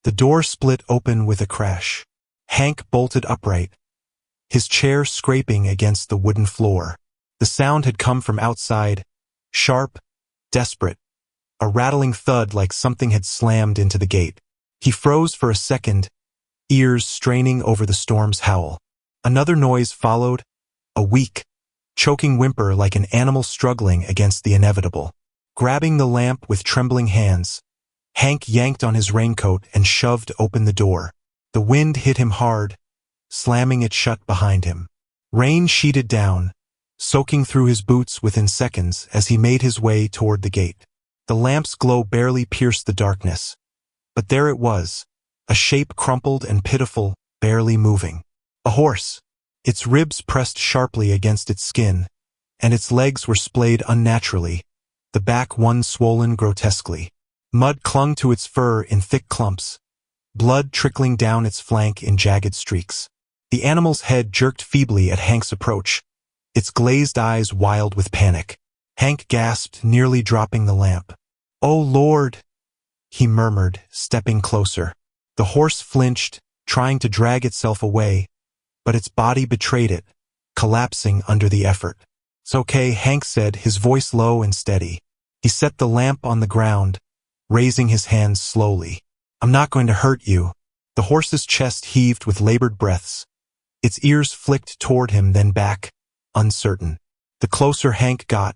The door split open with a crash. Hank bolted upright, his chair scraping against the wooden floor. The sound had come from outside, sharp, desperate, a rattling thud like something had slammed into the gate. He froze for a second, ears straining over the storm's howl. Another noise followed, a weak, choking whimper like an animal struggling against the inevitable. Grabbing the lamp with trembling hands, Hank yanked on his raincoat and shoved open the door. The wind hit him hard, slamming it shut behind him. Rain sheeted down, soaking through his boots within seconds as he made his way toward the gate. The lamp's glow barely pierced the darkness, but there it was, a shape crumpled and pitiful, barely moving. A horse. Its ribs pressed sharply against its skin, and its legs were splayed unnaturally, the back one swollen grotesquely. Mud clung to its fur in thick clumps, blood trickling down its flank in jagged streaks. The animal's head jerked feebly at Hank's approach, its glazed eyes wild with panic. Hank gasped, nearly dropping the lamp. "Oh, Lord!" he murmured, stepping closer. The horse flinched, trying to drag itself away, but its body betrayed it, collapsing under the effort. "It's okay," Hank said, his voice low and steady. He set the lamp on the ground, raising his hands slowly. "I'm not going to hurt you." The horse's chest heaved with labored breaths. Its ears flicked toward him, then back, uncertain. The closer Hank got,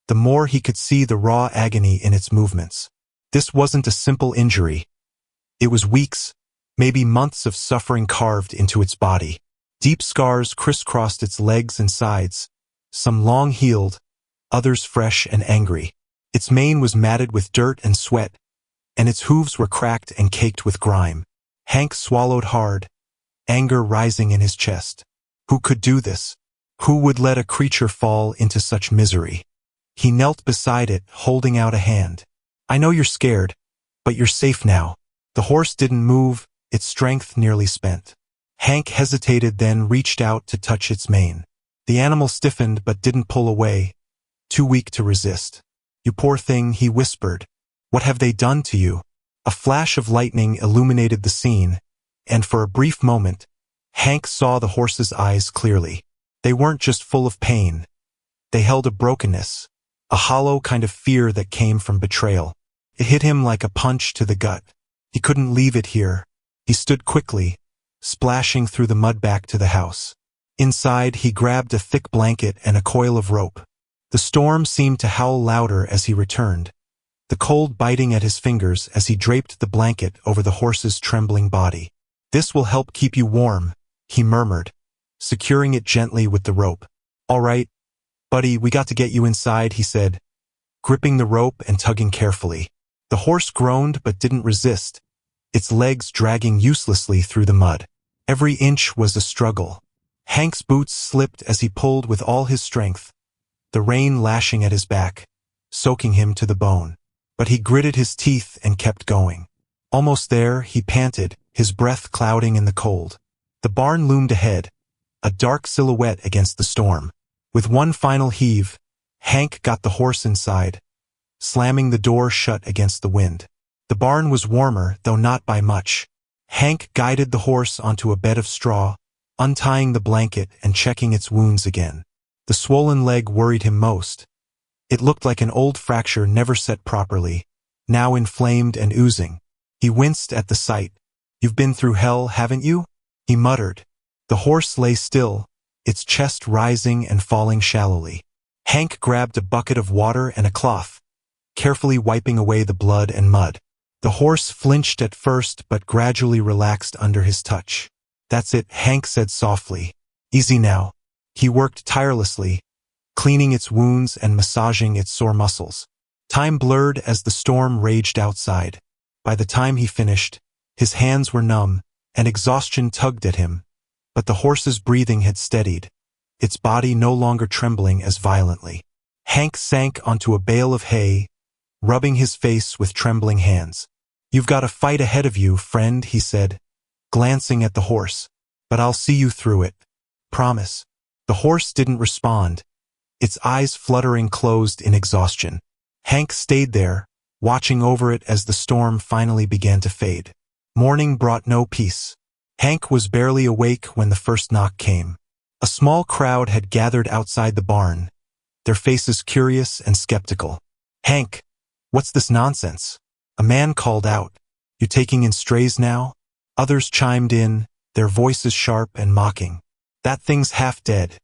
the more he could see the raw agony in its movements. This wasn't a simple injury. It was weeks, maybe months of suffering carved into its body. Deep scars crisscrossed its legs and sides, some long healed, others fresh and angry. Its mane was matted with dirt and sweat, and its hooves were cracked and caked with grime. Hank swallowed hard, anger rising in his chest. Who could do this? Who would let a creature fall into such misery? He knelt beside it, holding out a hand. "I know you're scared, but you're safe now." The horse didn't move, its strength nearly spent. Hank hesitated, then reached out to touch its mane. The animal stiffened but didn't pull away, too weak to resist. "You poor thing," he whispered. "What have they done to you?" A flash of lightning illuminated the scene, and for a brief moment, Hank saw the horse's eyes clearly. They weren't just full of pain. They held a brokenness, a hollow kind of fear that came from betrayal. It hit him like a punch to the gut. He couldn't leave it here. He stood quickly, splashing through the mud back to the house. Inside, he grabbed a thick blanket and a coil of rope. The storm seemed to howl louder as he returned, the cold biting at his fingers as he draped the blanket over the horse's trembling body. "This will help keep you warm," he murmured, securing it gently with the rope. "All right, buddy, we got to get you inside," he said, gripping the rope and tugging carefully. The horse groaned but didn't resist, its legs dragging uselessly through the mud. Every inch was a struggle. Hank's boots slipped as he pulled with all his strength, the rain lashing at his back, soaking him to the bone. But he gritted his teeth and kept going. Almost there, he panted, his breath clouding in the cold. The barn loomed ahead, a dark silhouette against the storm. With one final heave, Hank got the horse inside, slamming the door shut against the wind. The barn was warmer, though not by much. Hank guided the horse onto a bed of straw, untying the blanket and checking its wounds again. The swollen leg worried him most. It looked like an old fracture never set properly, now inflamed and oozing. He winced at the sight. "You've been through hell, haven't you?" he muttered. The horse lay still, its chest rising and falling shallowly. Hank grabbed a bucket of water and a cloth, carefully wiping away the blood and mud. The horse flinched at first but gradually relaxed under his touch. "That's it," Hank said softly. "Easy now." He worked tirelessly, cleaning its wounds and massaging its sore muscles. Time blurred as the storm raged outside. By the time he finished, his hands were numb, and exhaustion tugged at him, but the horse's breathing had steadied, its body no longer trembling as violently. Hank sank onto a bale of hay, rubbing his face with trembling hands. "You've got a fight ahead of you, friend," he said, glancing at the horse. "But I'll see you through it. Promise." The horse didn't respond, its eyes fluttering closed in exhaustion. Hank stayed there, watching over it as the storm finally began to fade. Morning brought no peace. Hank was barely awake when the first knock came. A small crowd had gathered outside the barn, their faces curious and skeptical. "Hank, what's this nonsense?" A man called out. "You taking in strays now?" Others chimed in, their voices sharp and mocking. "That thing's half dead.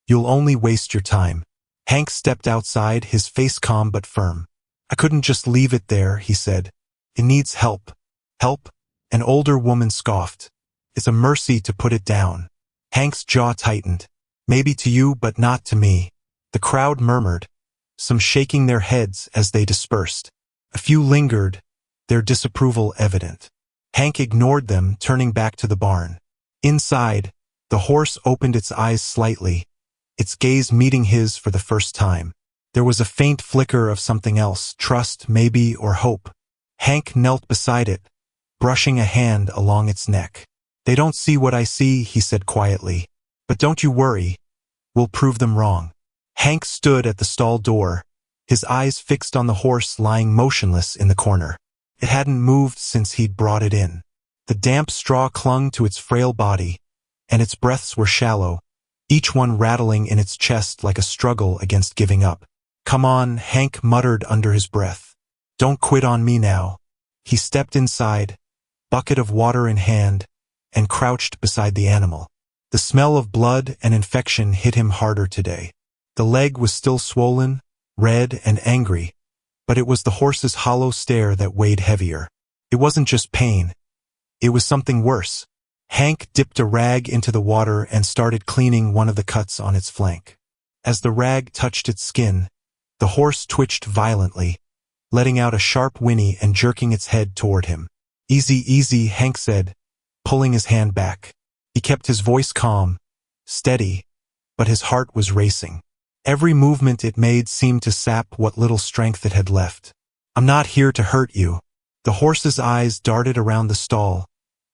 You'll only waste your time." Hank stepped outside, his face calm but firm. "I couldn't just leave it there," he said. "It needs help." "Help?" An older woman scoffed. "It's a mercy to put it down." Hank's jaw tightened. "Maybe to you, but not to me." The crowd murmured, some shaking their heads as they dispersed. A few lingered, their disapproval evident. Hank ignored them, turning back to the barn. Inside, the horse opened its eyes slightly, its gaze meeting his for the first time. There was a faint flicker of something else, trust, maybe, or hope. Hank knelt beside it, brushing a hand along its neck. "They don't see what I see," he said quietly. "But don't you worry, we'll prove them wrong." Hank stood at the stall door, his eyes fixed on the horse lying motionless in the corner. It hadn't moved since he'd brought it in. The damp straw clung to its frail body, and its breaths were shallow, each one rattling in its chest like a struggle against giving up. "Come on," Hank muttered under his breath. "Don't quit on me now." He stepped inside, bucket of water in hand, and crouched beside the animal. The smell of blood and infection hit him harder today. The leg was still swollen, red and angry, but it was the horse's hollow stare that weighed heavier. It wasn't just pain. It was something worse. Hank dipped a rag into the water and started cleaning one of the cuts on its flank. As the rag touched its skin, the horse twitched violently, letting out a sharp whinny and jerking its head toward him. "Easy, easy," Hank said, pulling his hand back. He kept his voice calm, steady, but his heart was racing. Every movement it made seemed to sap what little strength it had left. "I'm not here to hurt you." The horse's eyes darted around the stall,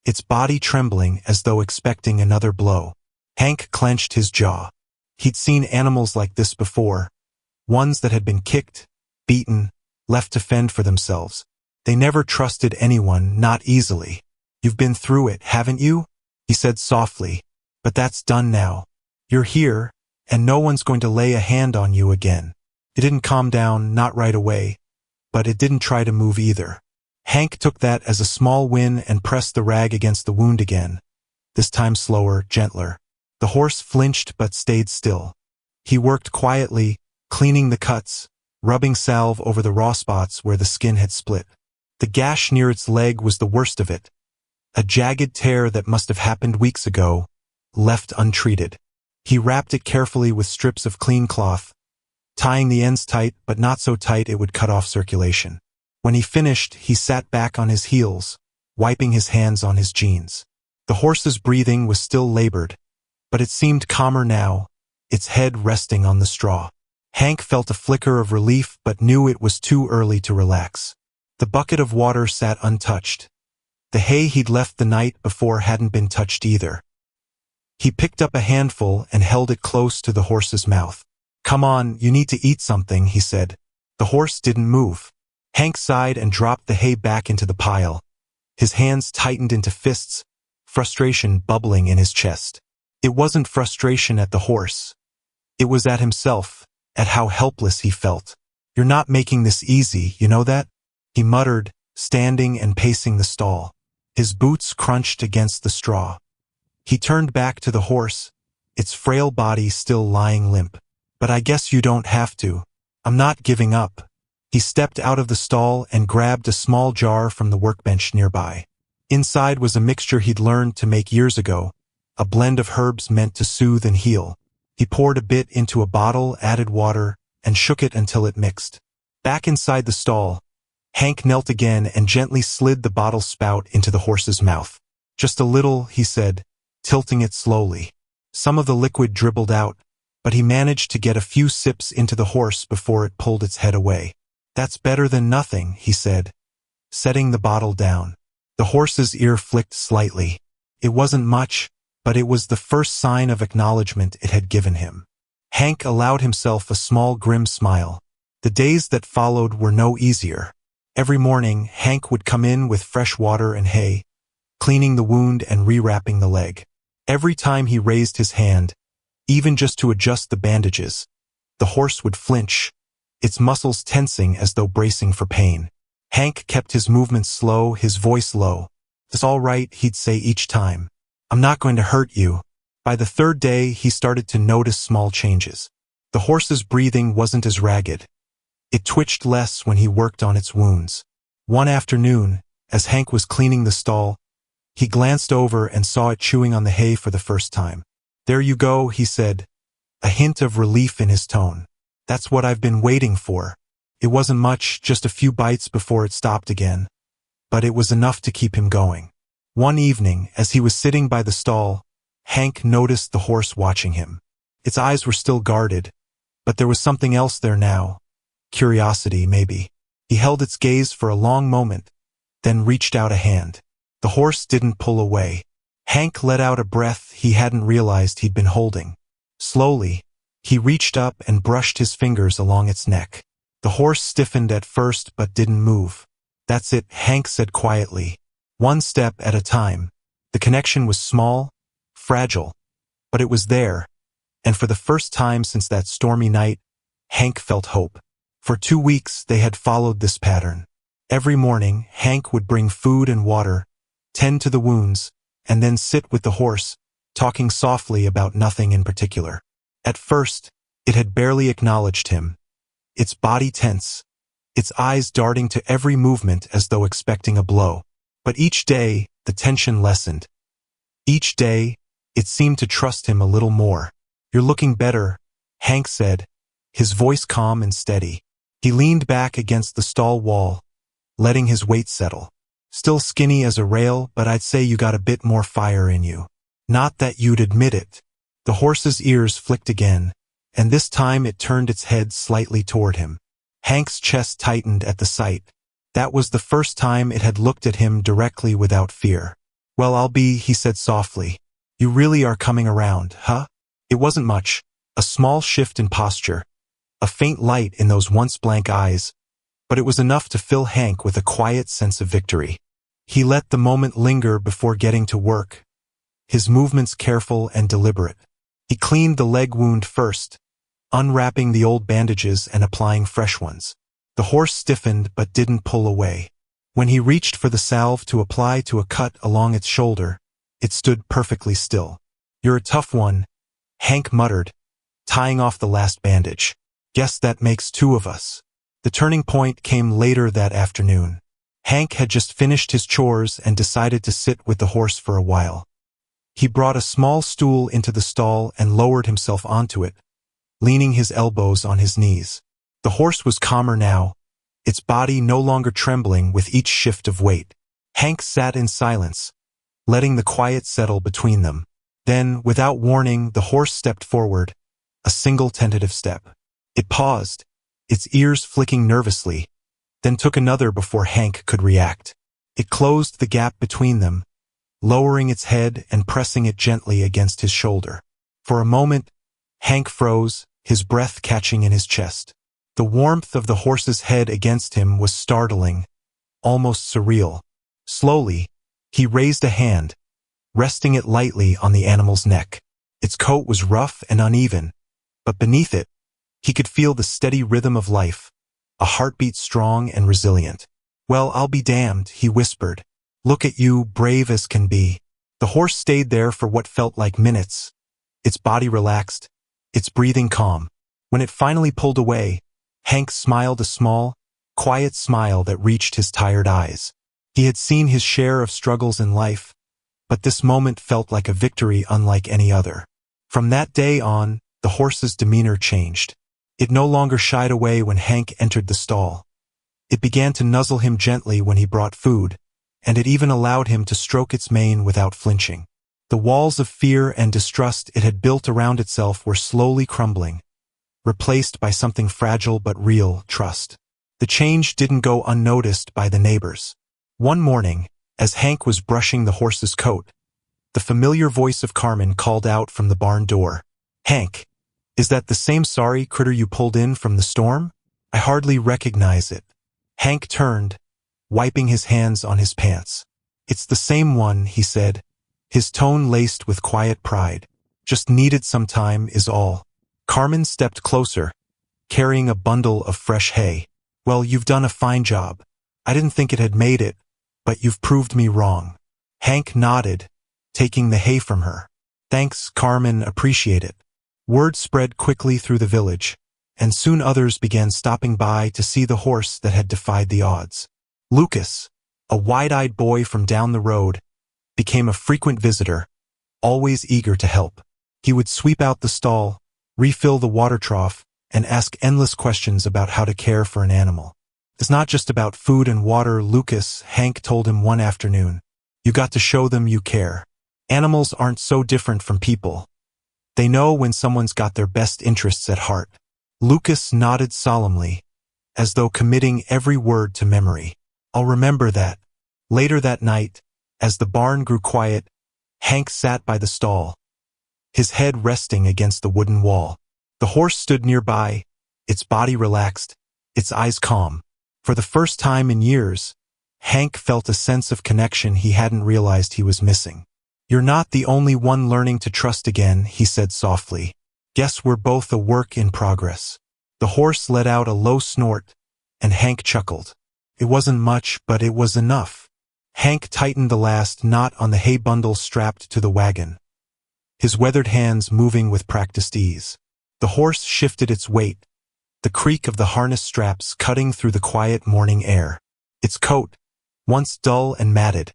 its body trembling as though expecting another blow. Hank clenched his jaw. He'd seen animals like this before, ones that had been kicked, beaten, left to fend for themselves. They never trusted anyone, not easily. "You've been through it, haven't you?" he said softly. "But that's done now. You're here, and no one's going to lay a hand on you again." It didn't calm down, not right away, but it didn't try to move either. Hank took that as a small win and pressed the rag against the wound again, this time slower, gentler. The horse flinched but stayed still. He worked quietly, cleaning the cuts, rubbing salve over the raw spots where the skin had split. The gash near its leg was the worst of it, a jagged tear that must have happened weeks ago, left untreated. He wrapped it carefully with strips of clean cloth, tying the ends tight but not so tight it would cut off circulation. When he finished, he sat back on his heels, wiping his hands on his jeans. The horse's breathing was still labored, but it seemed calmer now, its head resting on the straw. Hank felt a flicker of relief but knew it was too early to relax. The bucket of water sat untouched. The hay he'd left the night before hadn't been touched either. He picked up a handful and held it close to the horse's mouth. "Come on, you need to eat something," he said. The horse didn't move. Hank sighed and dropped the hay back into the pile. His hands tightened into fists, frustration bubbling in his chest. It wasn't frustration at the horse. It was at himself, at how helpless he felt. "You're not making this easy, you know that?" he muttered, standing and pacing the stall. His boots crunched against the straw. He turned back to the horse, its frail body still lying limp. "But I guess you don't have to. I'm not giving up." He stepped out of the stall and grabbed a small jar from the workbench nearby. Inside was a mixture he'd learned to make years ago, a blend of herbs meant to soothe and heal. He poured a bit into a bottle, added water, and shook it until it mixed. Back inside the stall, Hank knelt again and gently slid the bottle spout into the horse's mouth. "Just a little," he said, tilting it slowly. Some of the liquid dribbled out, but he managed to get a few sips into the horse before it pulled its head away. "That's better than nothing," he said, setting the bottle down. The horse's ear flicked slightly. It wasn't much, but it was the first sign of acknowledgement it had given him. Hank allowed himself a small grim smile. The days that followed were no easier. Every morning, Hank would come in with fresh water and hay, cleaning the wound and rewrapping the leg. Every time he raised his hand, even just to adjust the bandages, the horse would flinch, its muscles tensing as though bracing for pain. Hank kept his movements slow, his voice low. "It's all right," he'd say each time. "I'm not going to hurt you." By the third day, he started to notice small changes. The horse's breathing wasn't as ragged. It twitched less when he worked on its wounds. One afternoon, as Hank was cleaning the stall, he glanced over and saw it chewing on the hay for the first time. "There you go," he said, a hint of relief in his tone. "That's what I've been waiting for." It wasn't much, just a few bites before it stopped again, but it was enough to keep him going. One evening, as he was sitting by the stall, Hank noticed the horse watching him. Its eyes were still guarded, but there was something else there now. Curiosity, maybe. He held its gaze for a long moment, then reached out a hand. The horse didn't pull away. Hank let out a breath he hadn't realized he'd been holding. Slowly, he reached up and brushed his fingers along its neck. The horse stiffened at first but didn't move. "That's it," Hank said quietly. "One step at a time." The connection was small, fragile, but it was there, and for the first time since that stormy night, Hank felt hope. For 2 weeks they had followed this pattern. Every morning, Hank would bring food and water, tend to the wounds, and then sit with the horse, talking softly about nothing in particular. At first, it had barely acknowledged him, its body tense, its eyes darting to every movement as though expecting a blow. But each day, the tension lessened. Each day, it seemed to trust him a little more. "You're looking better," Hank said, his voice calm and steady. He leaned back against the stall wall, letting his weight settle. "Still skinny as a rail, but I'd say you got a bit more fire in you. Not that you'd admit it." The horse's ears flicked again, and this time it turned its head slightly toward him. Hank's chest tightened at the sight. That was the first time it had looked at him directly without fear. "Well, I'll be," he said softly. "You really are coming around, huh?" It wasn't much, a small shift in posture, a faint light in those once blank eyes, but it was enough to fill Hank with a quiet sense of victory. He let the moment linger before getting to work, his movements careful and deliberate. He cleaned the leg wound first, unwrapping the old bandages and applying fresh ones. The horse stiffened but didn't pull away. When he reached for the salve to apply to a cut along its shoulder, it stood perfectly still. "You're a tough one," Hank muttered, tying off the last bandage. "Guess that makes 2 of us." The turning point came later that afternoon. Hank had just finished his chores and decided to sit with the horse for a while. He brought a small stool into the stall and lowered himself onto it, leaning his elbows on his knees. The horse was calmer now, its body no longer trembling with each shift of weight. Hank sat in silence, letting the quiet settle between them. Then, without warning, the horse stepped forward, a single tentative step. It paused, its ears flicking nervously, then took another before Hank could react. It closed the gap between them, lowering its head and pressing it gently against his shoulder. For a moment, Hank froze, his breath catching in his chest. The warmth of the horse's head against him was startling, almost surreal. Slowly, he raised a hand, resting it lightly on the animal's neck. Its coat was rough and uneven, but beneath it, he could feel the steady rhythm of life, a heartbeat strong and resilient. "Well, I'll be damned," he whispered. "Look at you, brave as can be." The horse stayed there for what felt like minutes, its body relaxed, its breathing calm. When it finally pulled away, Hank smiled, a small, quiet smile that reached his tired eyes. He had seen his share of struggles in life, but this moment felt like a victory unlike any other. From that day on, the horse's demeanor changed. It no longer shied away when Hank entered the stall. It began to nuzzle him gently when he brought food, and it even allowed him to stroke its mane without flinching. The walls of fear and distrust it had built around itself were slowly crumbling, replaced by something fragile but real: trust. The change didn't go unnoticed by the neighbors. One morning, as Hank was brushing the horse's coat, the familiar voice of Carmen called out from the barn door. "Hank, is that the same sorry critter you pulled in from the storm? I hardly recognize it." Hank turned, wiping his hands on his pants. It's the same one, he said, his tone laced with quiet pride. Just needed some time is all. Carmen stepped closer, carrying a bundle of fresh hay. Well, you've done a fine job. I didn't think it had made it, but you've proved me wrong. Hank nodded, taking the hay from her. Thanks, Carmen, appreciate it. Word spread quickly through the village, and soon others began stopping by to see the horse that had defied the odds. Lucas, a wide-eyed boy from down the road, became a frequent visitor, always eager to help. He would sweep out the stall, refill the water trough, and ask endless questions about how to care for an animal. It's not just about food and water, Lucas, Hank told him one afternoon. You got to show them you care. Animals aren't so different from people. They know when someone's got their best interests at heart. Lucas nodded solemnly, as though committing every word to memory. I'll remember that. Later that night, as the barn grew quiet, Hank sat by the stall, his head resting against the wooden wall. The horse stood nearby, its body relaxed, its eyes calm. For the first time in years, Hank felt a sense of connection he hadn't realized he was missing. You're not the only one learning to trust again, he said softly. Guess we're both a work in progress. The horse let out a low snort, and Hank chuckled. It wasn't much, but it was enough. Hank tightened the last knot on the hay bundle strapped to the wagon, his weathered hands moving with practiced ease. The horse shifted its weight, the creak of the harness straps cutting through the quiet morning air. Its coat, once dull and matted,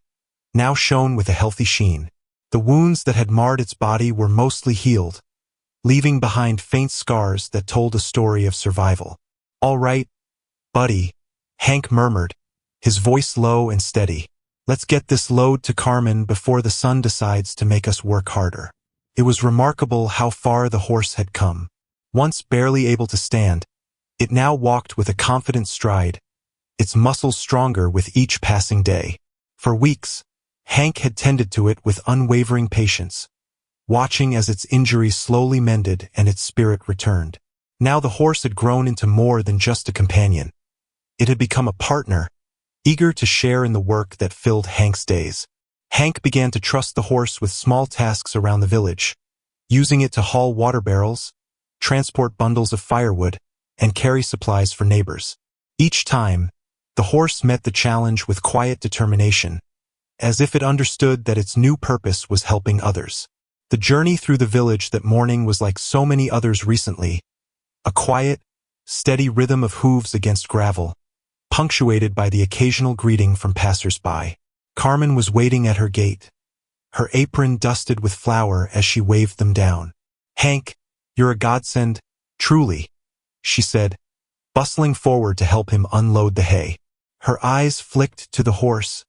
now shone with a healthy sheen. The wounds that had marred its body were mostly healed, leaving behind faint scars that told a story of survival. All right, buddy, Hank murmured, his voice low and steady. Let's get this load to Carmen before the sun decides to make us work harder. It was remarkable how far the horse had come. Once barely able to stand, it now walked with a confident stride, its muscles stronger with each passing day. For weeks, Hank had tended to it with unwavering patience, watching as its injury slowly mended and its spirit returned. Now the horse had grown into more than just a companion. It had become a partner, eager to share in the work that filled Hank's days. Hank began to trust the horse with small tasks around the village, using it to haul water barrels, transport bundles of firewood, and carry supplies for neighbors. Each time, the horse met the challenge with quiet determination, as if it understood that its new purpose was helping others. The journey through the village that morning was like so many others recently, a quiet, steady rhythm of hooves against gravel, punctuated by the occasional greeting from passers-by. Carmen was waiting at her gate, her apron dusted with flour as she waved them down. Hank, you're a godsend, truly, she said, bustling forward to help him unload the hay. Her eyes flicked to the horse,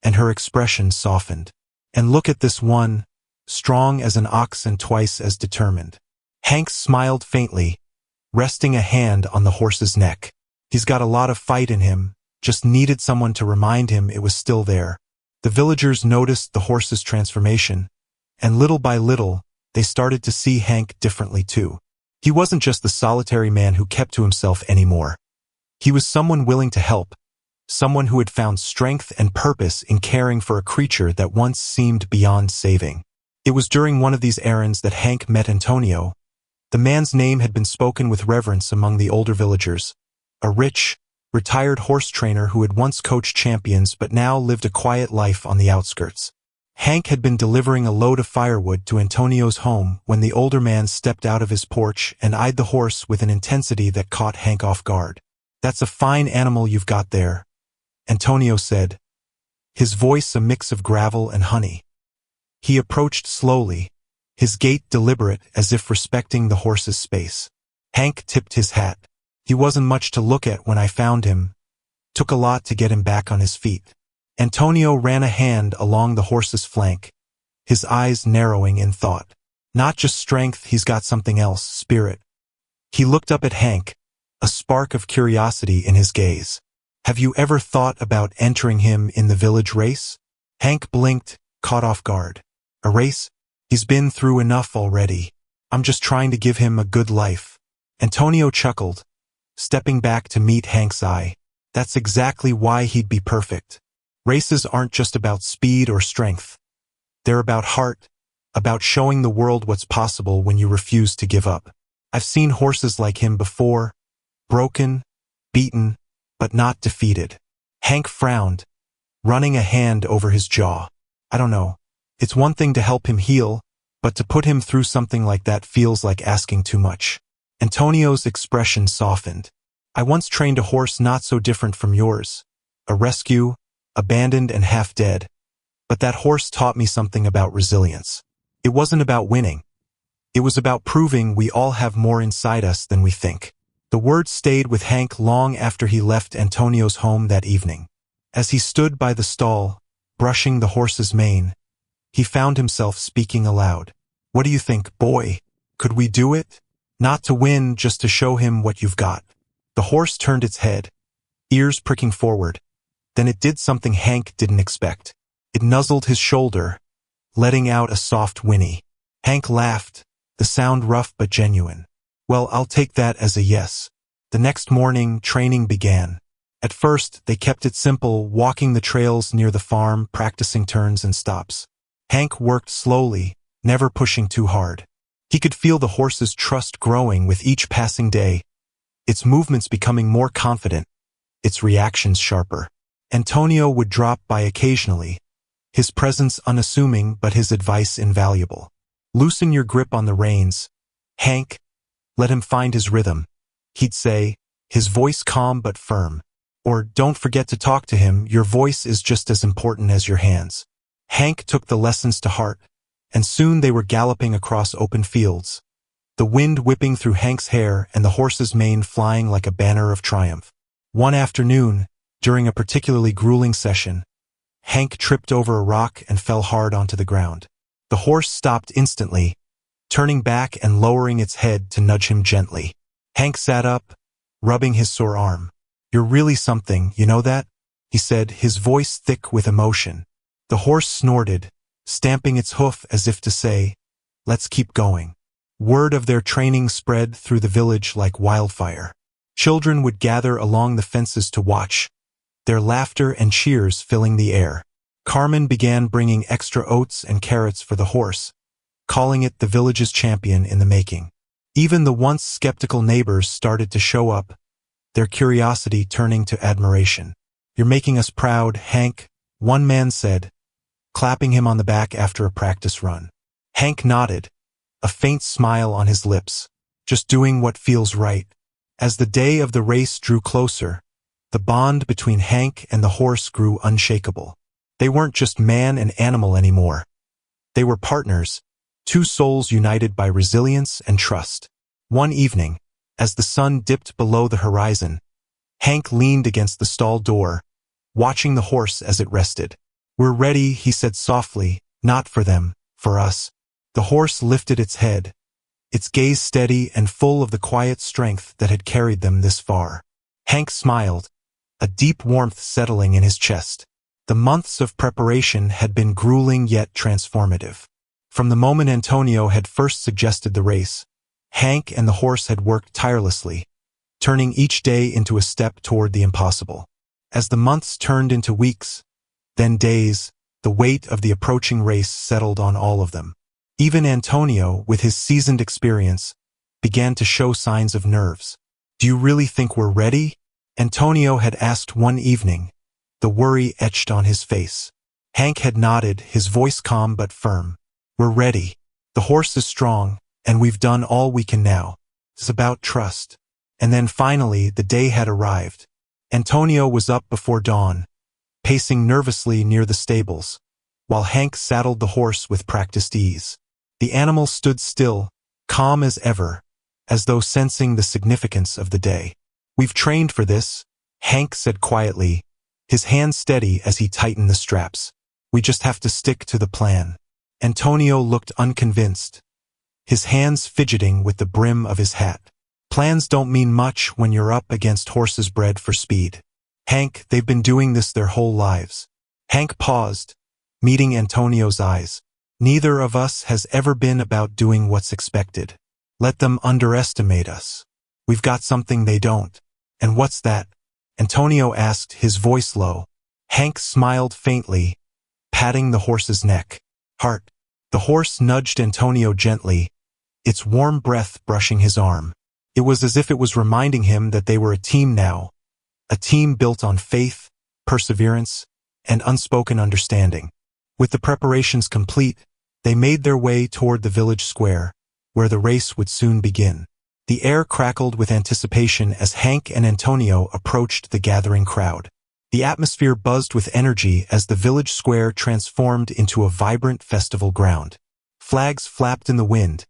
and her expression softened. And look at this one, strong as an ox and twice as determined. Hank smiled faintly, resting a hand on the horse's neck. He's got a lot of fight in him, just needed someone to remind him it was still there. The villagers noticed the horse's transformation, and little by little, they started to see Hank differently too. He wasn't just the solitary man who kept to himself anymore. He was someone willing to help, someone who had found strength and purpose in caring for a creature that once seemed beyond saving. It was during one of these errands that Hank met Antonio. The man's name had been spoken with reverence among the older villagers, a rich, retired horse trainer who had once coached champions but now lived a quiet life on the outskirts. Hank had been delivering a load of firewood to Antonio's home when the older man stepped out of his porch and eyed the horse with an intensity that caught Hank off guard. That's a fine animal you've got there, Antonio said, his voice a mix of gravel and honey. He approached slowly, his gait deliberate as if respecting the horse's space. Hank tipped his hat. He wasn't much to look at when I found him. Took a lot to get him back on his feet. Antonio ran a hand along the horse's flank, his eyes narrowing in thought. Not just strength, he's got something else, spirit. He looked up at Hank, a spark of curiosity in his gaze. Have you ever thought about entering him in the village race? Hank blinked, caught off guard. A race? He's been through enough already. I'm just trying to give him a good life. Antonio chuckled, stepping back to meet Hank's eye. That's exactly why he'd be perfect. Races aren't just about speed or strength. They're about heart, about showing the world what's possible when you refuse to give up. I've seen horses like him before, broken, beaten, but not defeated. Hank frowned, running a hand over his jaw. I don't know. It's one thing to help him heal, but to put him through something like that feels like asking too much. Antonio's expression softened. I once trained a horse not so different from yours. A rescue, abandoned and half dead. But that horse taught me something about resilience. It wasn't about winning. It was about proving we all have more inside us than we think. The words stayed with Hank long after he left Antonio's home that evening. As he stood by the stall, brushing the horse's mane, he found himself speaking aloud. What do you think, boy? Could we do it? Not to win, just to show him what you've got. The horse turned its head, ears pricking forward. Then it did something Hank didn't expect. It nuzzled his shoulder, letting out a soft whinny. Hank laughed, the sound rough but genuine. Well, I'll take that as a yes. The next morning, training began. At first, they kept it simple, walking the trails near the farm, practicing turns and stops. Hank worked slowly, never pushing too hard. He could feel the horse's trust growing with each passing day, its movements becoming more confident, its reactions sharper. Antonio would drop by occasionally, his presence unassuming but his advice invaluable. Loosen your grip on the reins, Hank. Let him find his rhythm, he'd say, his voice calm but firm. Or, don't forget to talk to him, your voice is just as important as your hands. Hank took the lessons to heart, and soon they were galloping across open fields, the wind whipping through Hank's hair and the horse's mane flying like a banner of triumph. One afternoon, during a particularly grueling session, Hank tripped over a rock and fell hard onto the ground. The horse stopped instantly, turning back and lowering its head to nudge him gently. Hank sat up, rubbing his sore arm. You're really something, you know that? He said, his voice thick with emotion. The horse snorted, stamping its hoof as if to say, let's keep going. Word of their training spread through the village like wildfire. Children would gather along the fences to watch, their laughter and cheers filling the air. Carmen began bringing extra oats and carrots for the horse, calling it the village's champion in the making. Even the once skeptical neighbors started to show up, their curiosity turning to admiration. You're making us proud, Hank, one man said, clapping him on the back after a practice run. Hank nodded, a faint smile on his lips, just doing what feels right. As the day of the race drew closer, the bond between Hank and the horse grew unshakable. They weren't just man and animal anymore. They were partners, two souls united by resilience and trust. One evening, as the sun dipped below the horizon, Hank leaned against the stall door, watching the horse as it rested. We're ready, he said softly, not for them, for us. The horse lifted its head, its gaze steady and full of the quiet strength that had carried them this far. Hank smiled, a deep warmth settling in his chest. The months of preparation had been grueling yet transformative. From the moment Antonio had first suggested the race, Hank and the horse had worked tirelessly, turning each day into a step toward the impossible. As the months turned into weeks, then days, the weight of the approaching race settled on all of them. Even Antonio, with his seasoned experience, began to show signs of nerves. Do you really think we're ready? Antonio had asked one evening, the worry etched on his face. Hank had nodded, his voice calm but firm. We're ready. The horse is strong, and we've done all we can now. It's about trust. And then finally, the day had arrived. Antonio was up before dawn, pacing nervously near the stables, while Hank saddled the horse with practiced ease. The animal stood still, calm as ever, as though sensing the significance of the day. We've trained for this, Hank said quietly, his hand steady as he tightened the straps. We just have to stick to the plan. Antonio looked unconvinced, his hands fidgeting with the brim of his hat. Plans don't mean much when you're up against horses bred for speed. Hank, they've been doing this their whole lives. Hank paused, meeting Antonio's eyes. Neither of us has ever been about doing what's expected. Let them underestimate us. We've got something they don't. And what's that? Antonio asked, his voice low. Hank smiled faintly, patting the horse's neck. Heart. The horse nudged Antonio gently, its warm breath brushing his arm. It was as if it was reminding him that they were a team now, a team built on faith, perseverance, and unspoken understanding. With the preparations complete, they made their way toward the village square, where the race would soon begin. The air crackled with anticipation as Hank and Antonio approached the gathering crowd. The atmosphere buzzed with energy as the village square transformed into a vibrant festival ground. Flags flapped in the wind,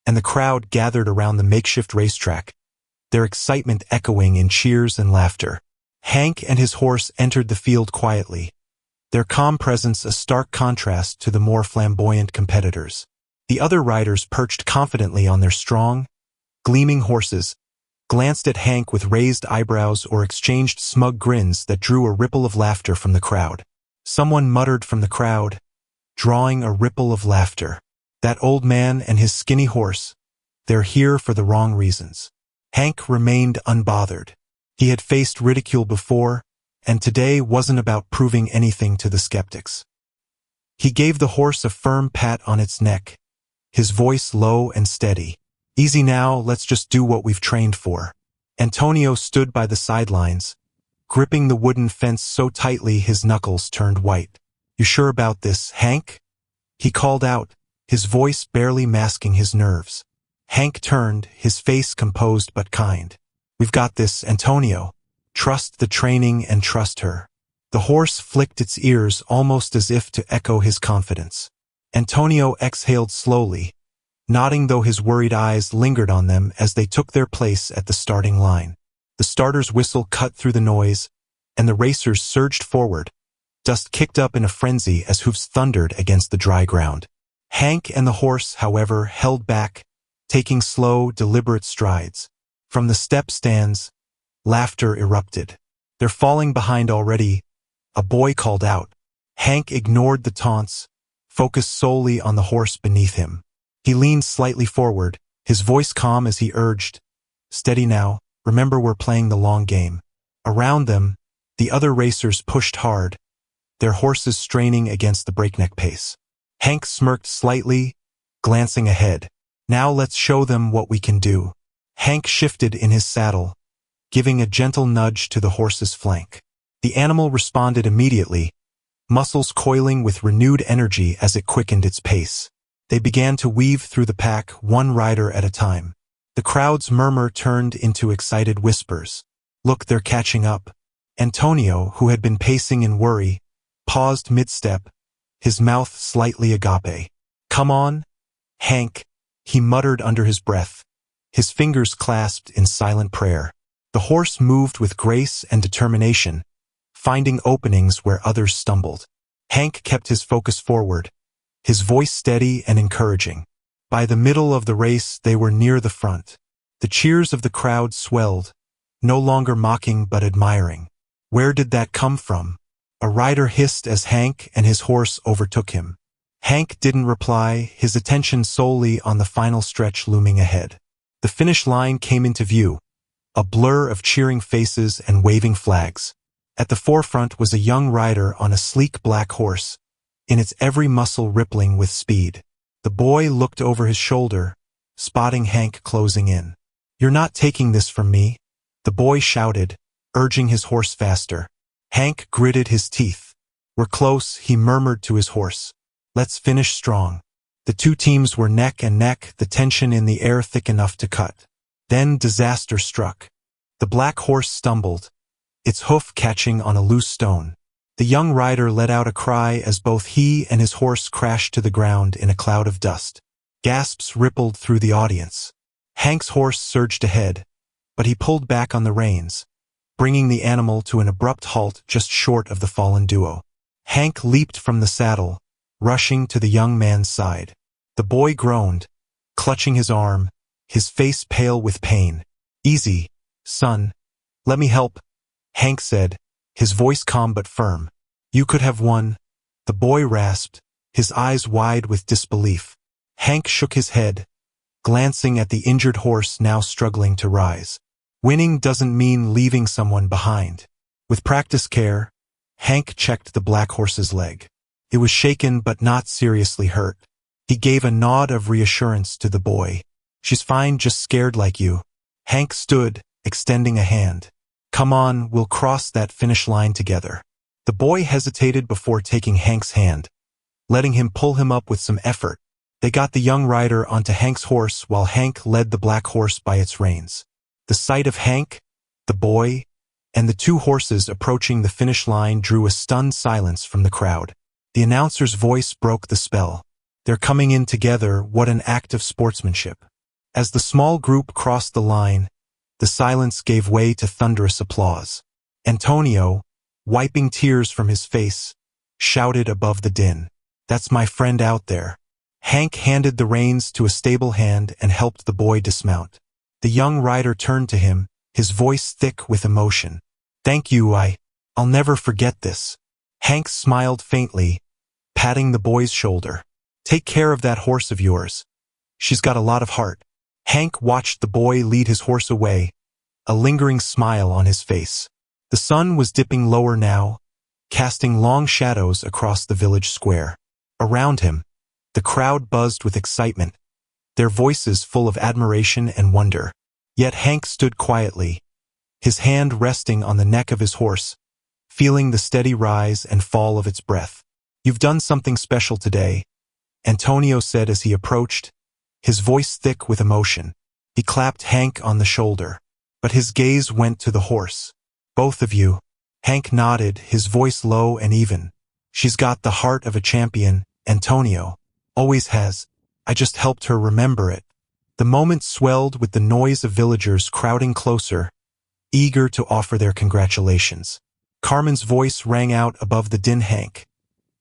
and the crowd gathered around the makeshift racetrack, their excitement echoing in cheers and laughter. Hank and his horse entered the field quietly, their calm presence a stark contrast to the more flamboyant competitors. The other riders perched confidently on their strong, gleaming horses, glanced at Hank with raised eyebrows or exchanged smug grins that drew a ripple of laughter from the crowd. Someone muttered from the crowd, drawing a ripple of laughter. That old man and his skinny horse, they're here for the wrong reasons. Hank remained unbothered. He had faced ridicule before, and today wasn't about proving anything to the skeptics. He gave the horse a firm pat on its neck, his voice low and steady. Easy now, let's just do what we've trained for. Antonio stood by the sidelines, gripping the wooden fence so tightly his knuckles turned white. You sure about this, Hank? He called out, his voice barely masking his nerves. Hank turned, his face composed but kind. We've got this, Antonio. Trust the training and trust her. The horse flicked its ears almost as if to echo his confidence. Antonio exhaled slowly, nodding though his worried eyes lingered on them as they took their place at the starting line. The starter's whistle cut through the noise, and the racers surged forward, dust kicked up in a frenzy as hooves thundered against the dry ground. Hank and the horse, however, held back, taking slow, deliberate strides. From the step stands, laughter erupted. They're falling behind already, a boy called out. Hank ignored the taunts, focused solely on the horse beneath him. He leaned slightly forward, his voice calm as he urged, Steady now, remember we're playing the long game. Around them, the other racers pushed hard, their horses straining against the breakneck pace. Hank smirked slightly, glancing ahead. Now let's show them what we can do. Hank shifted in his saddle, giving a gentle nudge to the horse's flank. The animal responded immediately, muscles coiling with renewed energy as it quickened its pace. They began to weave through the pack, one rider at a time. The crowd's murmur turned into excited whispers. Look, they're catching up. Antonio, who had been pacing in worry, paused mid-step, his mouth slightly agape. Come on, Hank, he muttered under his breath, his fingers clasped in silent prayer. The horse moved with grace and determination, finding openings where others stumbled. Hank kept his focus forward, his voice steady and encouraging. By the middle of the race, they were near the front. The cheers of the crowd swelled, no longer mocking but admiring. Where did that come from? A rider hissed as Hank and his horse overtook him. Hank didn't reply, his attention solely on the final stretch looming ahead. The finish line came into view, a blur of cheering faces and waving flags. At the forefront was a young rider on a sleek black horse, in its every muscle rippling with speed. The boy looked over his shoulder, spotting Hank closing in. You're not taking this from me, the boy shouted, urging his horse faster. Hank gritted his teeth. We're close, he murmured to his horse. Let's finish strong. The two teams were neck and neck, the tension in the air thick enough to cut. Then disaster struck. The black horse stumbled, its hoof catching on a loose stone. The young rider let out a cry as both he and his horse crashed to the ground in a cloud of dust. Gasps rippled through the audience. Hank's horse surged ahead, but he pulled back on the reins, bringing the animal to an abrupt halt just short of the fallen duo. Hank leaped from the saddle, rushing to the young man's side. The boy groaned, clutching his arm, his face pale with pain. Easy, son. Let me help, Hank said, his voice calm but firm. You could have won, the boy rasped, his eyes wide with disbelief. Hank shook his head, glancing at the injured horse now struggling to rise. Winning doesn't mean leaving someone behind. With practice care, Hank checked the black horse's leg. It was shaken but not seriously hurt. He gave a nod of reassurance to the boy. She's fine, just scared like you. Hank stood, extending a hand. Come on, we'll cross that finish line together. The boy hesitated before taking Hank's hand, letting him pull him up with some effort. They got the young rider onto Hank's horse while Hank led the black horse by its reins. The sight of Hank, the boy, and the two horses approaching the finish line drew a stunned silence from the crowd. The announcer's voice broke the spell. They're coming in together, what an act of sportsmanship. As the small group crossed the line, the silence gave way to thunderous applause. Antonio, wiping tears from his face, shouted above the din, "That's my friend out there." Hank handed the reins to a stable hand and helped the boy dismount. The young rider turned to him, his voice thick with emotion. "Thank you, I'll never forget this." Hank smiled faintly, patting the boy's shoulder. "Take care of that horse of yours. She's got a lot of heart." Hank watched the boy lead his horse away, a lingering smile on his face. The sun was dipping lower now, casting long shadows across the village square. Around him, the crowd buzzed with excitement, their voices full of admiration and wonder. Yet Hank stood quietly, his hand resting on the neck of his horse, feeling the steady rise and fall of its breath. "You've done something special today," Antonio said as he approached, his voice thick with emotion. He clapped Hank on the shoulder, but his gaze went to the horse. "Both of you." Hank nodded, his voice low and even. "She's got the heart of a champion, Antonio. Always has. I just helped her remember it." The moment swelled with the noise of villagers crowding closer, eager to offer their congratulations. Carmen's voice rang out above the din. "Hank,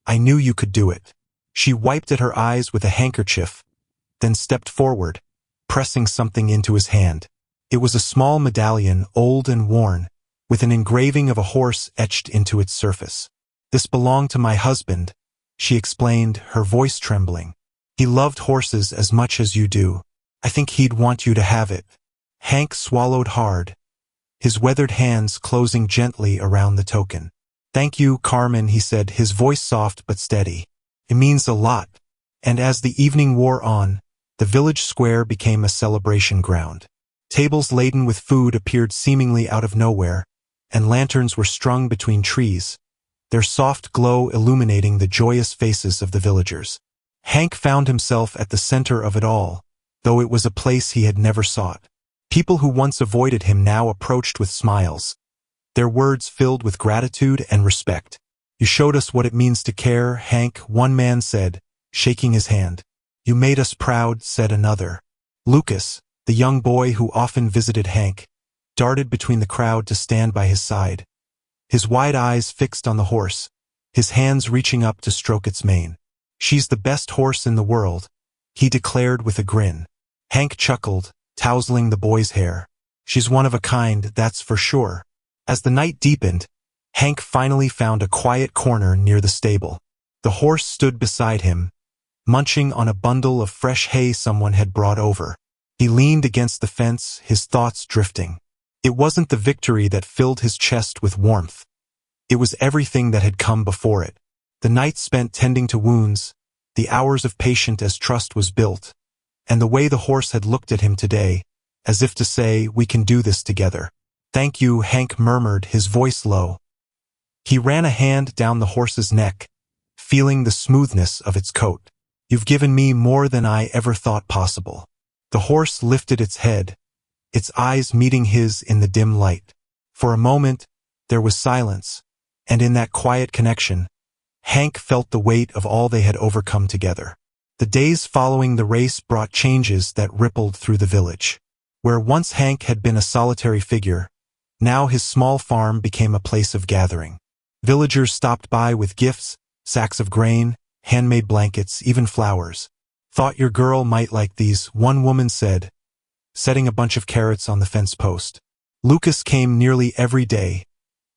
I knew you could do it." She wiped at her eyes with a handkerchief, then stepped forward, pressing something into his hand. It was a small medallion, old and worn, with an engraving of a horse etched into its surface. "This belonged to my husband," she explained, her voice trembling. "He loved horses as much as you do. I think he'd want you to have it." Hank swallowed hard, his weathered hands closing gently around the token. "Thank you, Carmen," he said, his voice soft but steady. "It means a lot." And as the evening wore on, the village square became a celebration ground. Tables laden with food appeared seemingly out of nowhere, and lanterns were strung between trees, their soft glow illuminating the joyous faces of the villagers. Hank found himself at the center of it all, though it was a place he had never sought. People who once avoided him now approached with smiles, their words filled with gratitude and respect. "You showed us what it means to care, Hank," one man said, shaking his hand. "You made us proud," said another. Lucas, the young boy who often visited Hank, darted between the crowd to stand by his side, his wide eyes fixed on the horse, his hands reaching up to stroke its mane. "She's the best horse in the world," he declared with a grin. Hank chuckled, tousling the boy's hair. "She's one of a kind, that's for sure." As the night deepened, Hank finally found a quiet corner near the stable. The horse stood beside him, munching on a bundle of fresh hay someone had brought over. He leaned against the fence, his thoughts drifting. It wasn't the victory that filled his chest with warmth. It was everything that had come before it. The nights spent tending to wounds, the hours of patience as trust was built, and the way the horse had looked at him today, as if to say, "We can do this together." "Thank you," Hank murmured, his voice low. He ran a hand down the horse's neck, feeling the smoothness of its coat. "You've given me more than I ever thought possible." The horse lifted its head, its eyes meeting his in the dim light. For a moment, there was silence, and in that quiet connection, Hank felt the weight of all they had overcome together. The days following the race brought changes that rippled through the village. Where once Hank had been a solitary figure, now his small farm became a place of gathering. Villagers stopped by with gifts, sacks of grain, handmade blankets, even flowers. "Thought your girl might like these," one woman said, setting a bunch of carrots on the fence post. Lucas came nearly every day,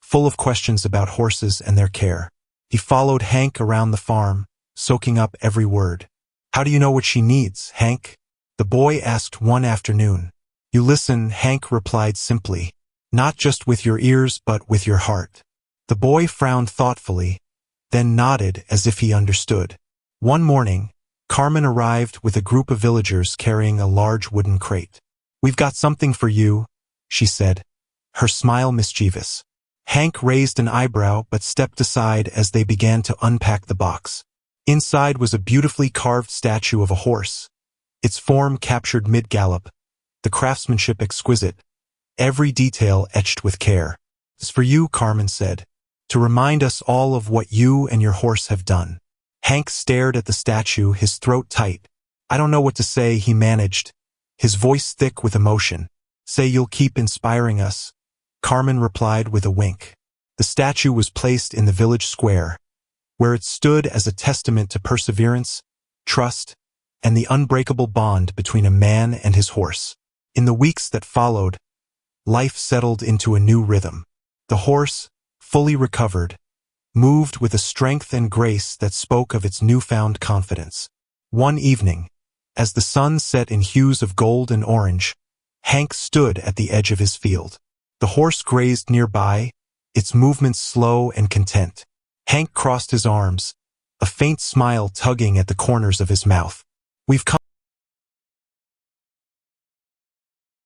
full of questions about horses and their care. He followed Hank around the farm, soaking up every word. "How do you know what she needs, Hank?" the boy asked one afternoon. "You listen," Hank replied simply. "Not just with your ears but with your heart." The boy frowned thoughtfully, then nodded as if he understood. One morning, Carmen arrived with a group of villagers carrying a large wooden crate. "We've got something for you," she said, her smile mischievous. Hank raised an eyebrow but stepped aside as they began to unpack the box. Inside was a beautifully carved statue of a horse, its form captured mid-gallop, the craftsmanship exquisite, every detail etched with care. "It's for you," Carmen said, "to remind us all of what you and your horse have done." Hank stared at the statue, his throat tight. "I don't know what to say," he managed, his voice thick with emotion. "Say you'll keep inspiring us," Carmen replied with a wink. The statue was placed in the village square, where it stood as a testament to perseverance, trust, and the unbreakable bond between a man and his horse. In the weeks that followed, life settled into a new rhythm. The horse, fully recovered, moved with a strength and grace that spoke of its newfound confidence. One evening, as the sun set in hues of gold and orange, Hank stood at the edge of his field. The horse grazed nearby, its movements slow and content. Hank crossed his arms, a faint smile tugging at the corners of his mouth. "We've come